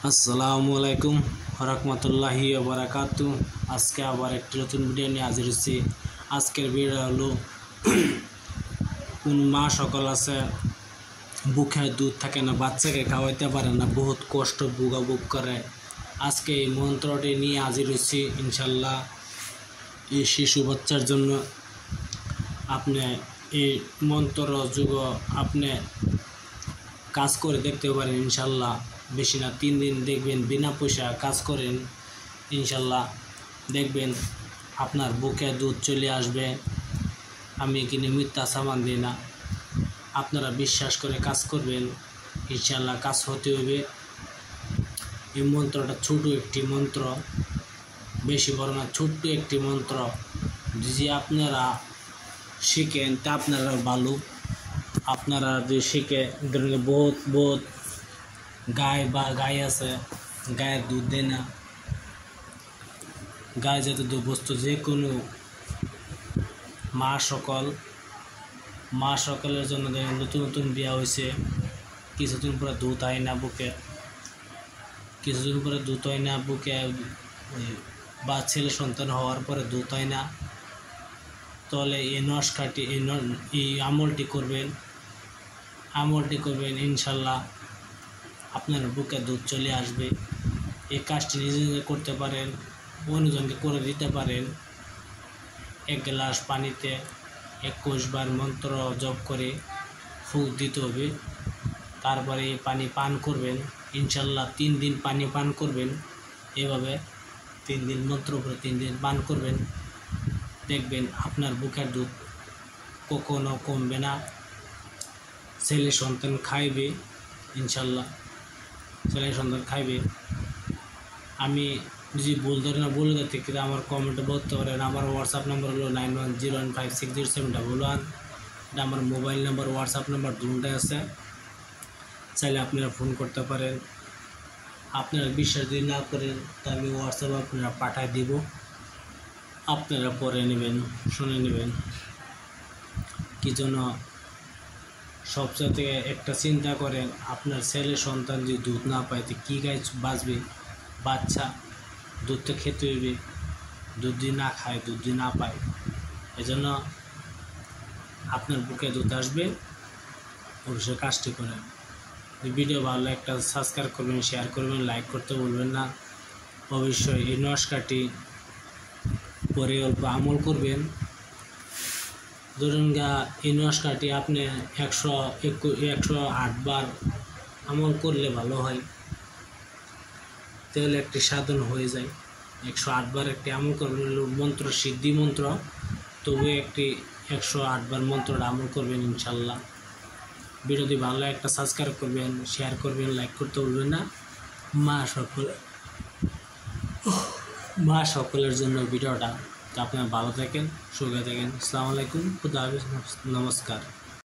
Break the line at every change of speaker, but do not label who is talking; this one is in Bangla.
আসসালামু আলাইকুম রহমতুল্লাহি ওয়া বারাকাতুহু। আজকে আবার একটি নতুন ভিডিও নিয়ে হাজির হচ্ছি। আজকের ভিডিও হলো কোন মা সকল আছে বুকে দুধ থাকে না, বাচ্চাকে খাওয়াইতে পারে না, বহুত কষ্ট ভোগাভোগ করে। আজকে এই মন্ত্রটি নিয়ে হাজির হচ্ছি ইনশাল্লাহ। এই শিশু বাচ্চার জন্য আপনি এই মন্ত্র যুগ আপনি কাজ করে দেখতে পারেন ইনশাল্লাহ। বেশি না 3 দিন দেখবেন, বিনা পয়সা কাজ করেন ইনশাল্লাহ, দেখবেন আপনার বুকে দুধ চলে আসবে। আমি এখানে মিথ্যা সামান দিই না, আপনারা বিশ্বাস করে কাজ করবেন ইনশাল্লাহ, কাজ হতে হবে। এই মন্ত্রটা ছোট একটি মন্ত্র, বেশি বড় না, ছোট্ট একটি মন্ত্র। যদি আপনারা শিখেন তা আপনারা ভালো। আপনারা যে শিখে ধরুন বহুত গাই আছে, গায়ের দুধ দেয় না, গায়ে যাতে দুধ বস্তু যে কোনো মা সকলের জন্য দেখেন নতুন নতুন বিয়া হয়েছে, কিছুদিন পরে দুধ হয় না বুকে, বা ছেলে সন্তান হওয়ার পরে দুধ হয় না। তাহলে এই নস্কাটি এই আমলটি করবেন ইনশাল্লাহ, আপনার বুকে দুধ চলে আসবে। এই কাজটি নিজে নিজে করতে পারেন, অন্যজনকে করে দিতে পারেন। 1 গ্লাস পানিতে 21 বার মন্ত্র জপ করে ফুঁক দিতে হবে। তারপরে এই পানি পান করবেন ইনশাল্লাহ। 3 দিন পানি পান করবেন, এভাবে 3 দিন মন্ত্র করে 3 দিন পান করবেন, দেখবেন আপনার বুকের দুধ কখনো কমবে না। ছেলে সন্তান খাইবে ইনশাল্লাহ, ছেলে সন্তান খাইবে। আমি যদি ভুল ধরে না বলে দিতে কিন্তু আমার কমেন্টে বলতে পারেন। আমার হোয়াটসঅ্যাপ নাম্বার হলো 9101560711। এটা আমার মোবাইল নাম্বার, হোয়াটসঅ্যাপ নাম্বার দুটোই আছে, চাইলে আপনারা ফোন করতে পারেন। আপনারা বিশ্বাস যদি না করেন তা আমি হোয়াটসঅ্যাপে আপনারা পাঠিয়ে দিব, আপনারা পড়ে নেবেন, শুনে নেবেন। কি জন্য সবচেয়ে একটা চিন্তা করেন, আপনার ছেলে সন্তান যদি দুধ না পায় তো কী গায়ে বাঁচবে? বাচ্চা দুধ তো খেতে হইবে, দুধ যদি না খায়, দুধ যদি না পায়, এজন্য আপনার বুকে দুধ আসবে। অবশ্যই কাজটি করেন। ভিডিও ভালো একটা সাবস্ক্রাইব করবেন, শেয়ার করবেন, লাইক করতে ভুলবেন না। অবশ্যই এই নস্কাটি পরে অল্প আমল করবেন। ধরুন এই নস্কাটি আপনি 108 বার আমল করলে ভালো হয়, তাহলে একটি সাধন হয়ে যায়। 108 বার একটি আমল করবেন, মন্ত্র সিদ্ধি মন্ত্র, তবু একটি 108 বার মন্ত্রটা আমল করবেন ইনশাল্লাহ। ভিডিওটি ভালো একটা সাবস্ক্রাইব করবেন, শেয়ার করবেন, লাইক করতে ভুলবেন না। মা সকলের জন্য ভিডিওটা। আপনারা ভালো থাকেন, সুখে থাকেন। আসসালামু আলাইকুম, খুদা হাফেজ, নমস্কার।